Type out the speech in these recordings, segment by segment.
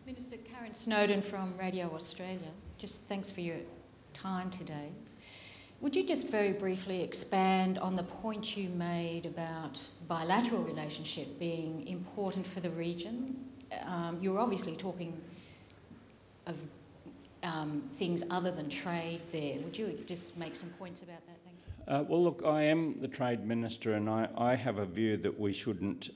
Minister Karen Snowden from Radio Australia, just thanks for your time today. Would you just very briefly expand on the point you made about bilateral relationship being important for the region? You're obviously talking of things other than trade there. Would you just make some points about that? Thank you. Well, look, I am the Trade Minister, and I have a view that we shouldn't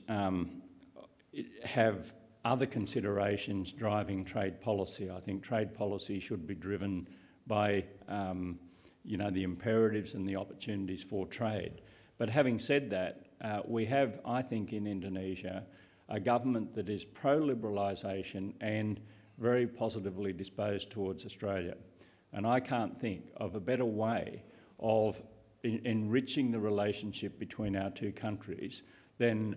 have other considerations driving trade policy. I think trade policy should be driven by the imperatives and the opportunities for trade. But having said that, we have, I think, in Indonesia, a government that is pro-liberalisation and very positively disposed towards Australia. And I can't think of a better way of enriching the relationship between our two countries than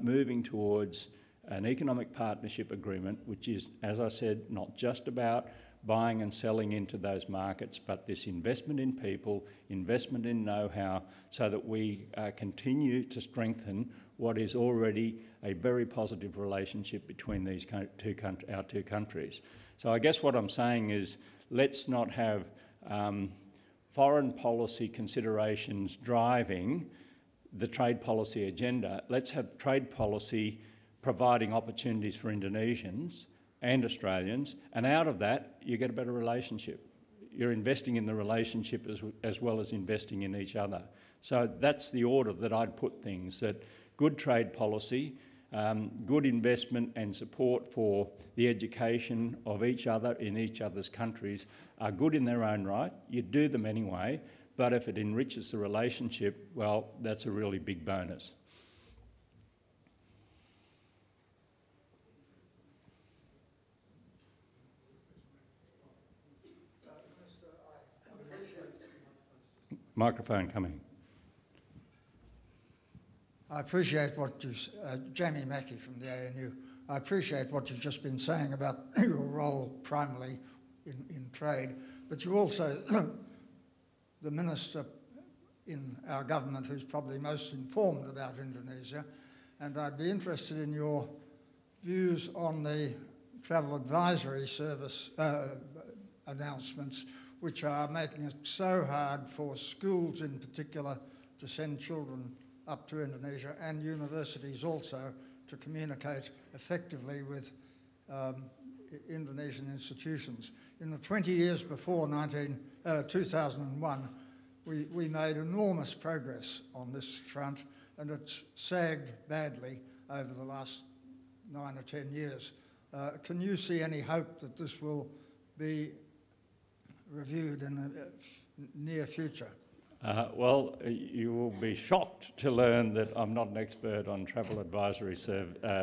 moving towards an economic partnership agreement, which is, as I said, not just about buying and selling into those markets, but this investment in people, investment in know-how, so that we continue to strengthen what is already a very positive relationship between these our two countries. So I guess what I'm saying is, let's not have foreign policy considerations driving the trade policy agenda. Let's have trade policy providing opportunities for Indonesians and Australians, and out of that you get a better relationship. You're investing in the relationship as well as investing in each other. So that's the order that I'd put things, that good trade policy, good investment and support for the education of each other in each other's countries are good in their own right. You do them anyway, but if it enriches the relationship, well, that's a really big bonus. Microphone coming. I appreciate what you, Jamie Mackey from the ANU, I appreciate what you've just been saying about your role primarily in trade, but you're also the minister in our government who's probably most informed about Indonesia, and I'd be interested in your views on the Travel Advisory Service announcements, which are making it so hard for schools in particular to send children up to Indonesia, and universities also, to communicate effectively with Indonesian institutions. In the 20 years before 2001, we made enormous progress on this front, and it's sagged badly over the last 9 or 10 years. Can you see any hope that this will be reviewed in the near future? Well, you will be shocked to learn that I'm not an expert on travel advisory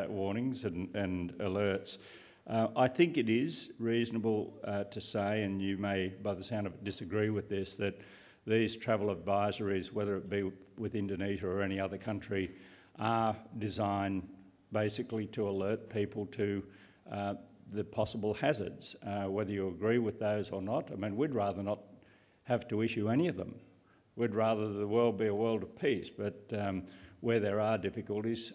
warnings and alerts. I think it is reasonable to say, and you may, by the sound of it, disagree with this, that these travel advisories, whether it be with Indonesia or any other country, are designed basically to alert people to the possible hazards, whether you agree with those or not. I mean, we'd rather not have to issue any of them. We'd rather the world be a world of peace, but where there are difficulties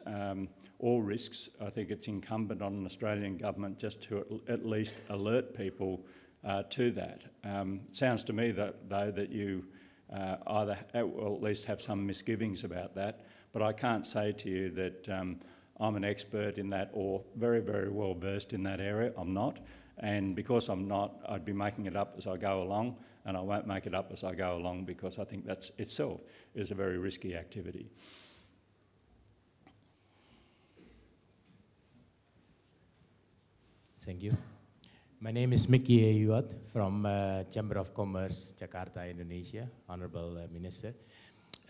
or risks, I think it's incumbent on an Australian government just to at least alert people to that. Sounds to me that, though, that you either or at least have some misgivings about that, but I can't say to you that I'm an expert in that or very, very well versed in that area. I'm not, and because I'm not, I'd be making it up as I go along, and I won't make it up as I go along because I think that itself is a very risky activity. Thank you. My name is Mickey Ayuat from Chamber of Commerce, Jakarta, Indonesia, Honorable Minister.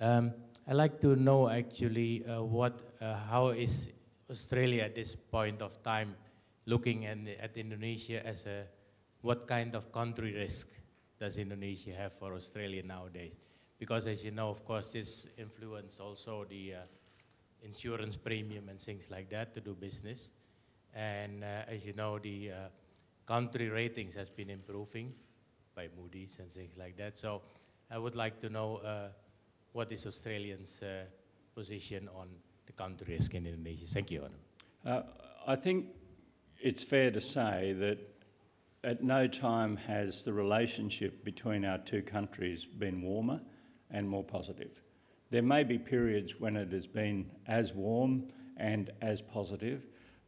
I'd like to know actually how is Australia at this point of time looking at Indonesia as what kind of country risk does Indonesia have for Australia nowadays? Because as you know, of course, this influence also the insurance premium and things like that to do business. And as you know, the country ratings has been improving by Moody's and things like that. So I would like to know what is Australians' position on the country risk in Indonesia. Thank you, Honour. I think it's fair to say that at no time has the relationship between our two countries been warmer and more positive. There may be periods when it has been as warm and as positive,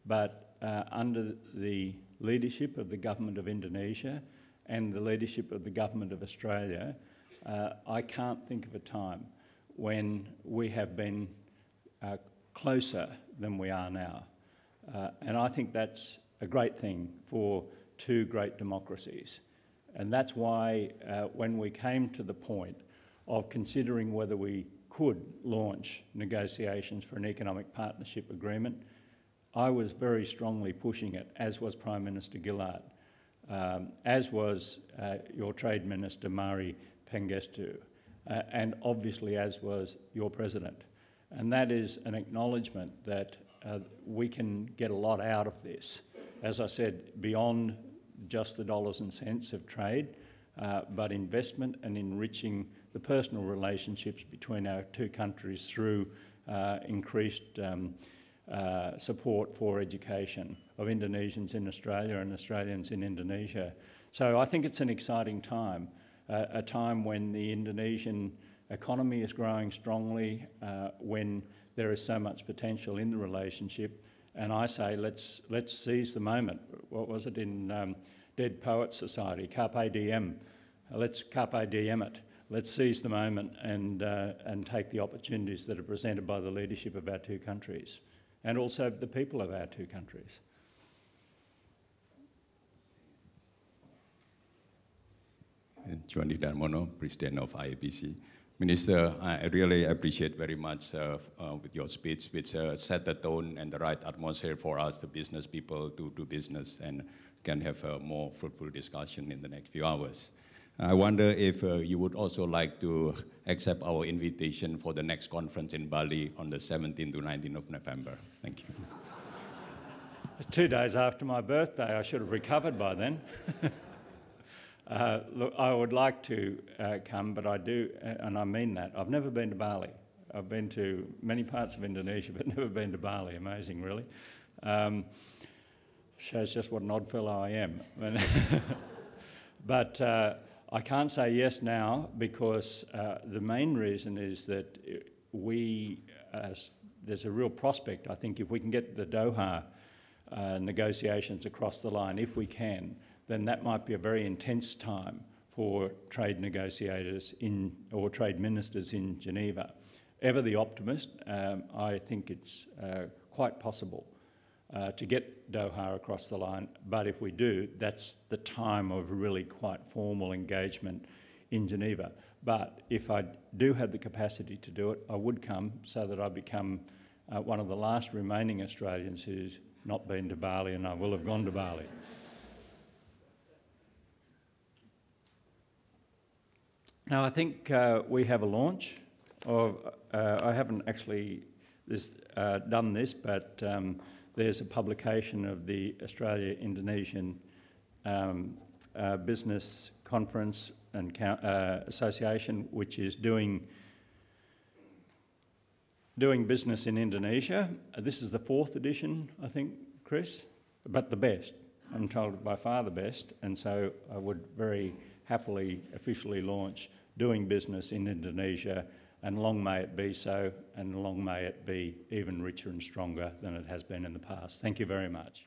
but under the leadership of the Government of Indonesia and the leadership of the Government of Australia, I can't think of a time when we have been closer than we are now. And I think that's a great thing for two great democracies. And that's why when we came to the point of considering whether we could launch negotiations for an economic partnership agreement, I was very strongly pushing it, as was Prime Minister Gillard, as was your Trade Minister Mari Pangestu, and obviously as was your President. And that is an acknowledgement that we can get a lot out of this. As I said, beyond just the dollars and cents of trade, but investment and enriching the personal relationships between our two countries through increased support for education of Indonesians in Australia and Australians in Indonesia. So I think it's an exciting time, a time when the Indonesian economy is growing strongly, when there is so much potential in the relationship. And I say, let's seize the moment. What was it in Dead Poets Society? Carpe diem. Let's carpe diem it. Let's seize the moment and take the opportunities that are presented by the leadership of our two countries, and also the people of our two countries. Johnny Darmono, President of AIBC. Minister, I really appreciate very much with your speech, which set the tone and the right atmosphere for us, the business people, to do business and can have a more fruitful discussion in the next few hours. I wonder if you would also like to accept our invitation for the next conference in Bali on the 17th to 19th of November. Thank you. 2 days after my birthday. I should have recovered by then. Look, I would like to come, but I do, and I mean that. I've never been to Bali. I've been to many parts of Indonesia, but never been to Bali. Amazing, really. Shows just what an odd fellow I am. But I can't say yes now because the main reason is that there's a real prospect, I think, if we can get the Doha negotiations across the line, if we can, then that might be a very intense time for trade negotiators or trade ministers in Geneva. Ever the optimist, I think it's quite possible to get Doha across the line, but if we do, that's the time of really quite formal engagement in Geneva. But if I do have the capacity to do it, I would come so that I become one of the last remaining Australians who's not been to Bali, and I will have gone to Bali. Now, I think we have a launch of, I haven't actually done this, but there's a publication of the Australia-Indonesian Business Conference and Association, which is doing business in Indonesia. This is the 4th edition, I think, Chris, but the best. I'm told by far the best, and so I would very happily officially launch doing business in Indonesia, and long may it be so, and long may it be even richer and stronger than it has been in the past. Thank you very much.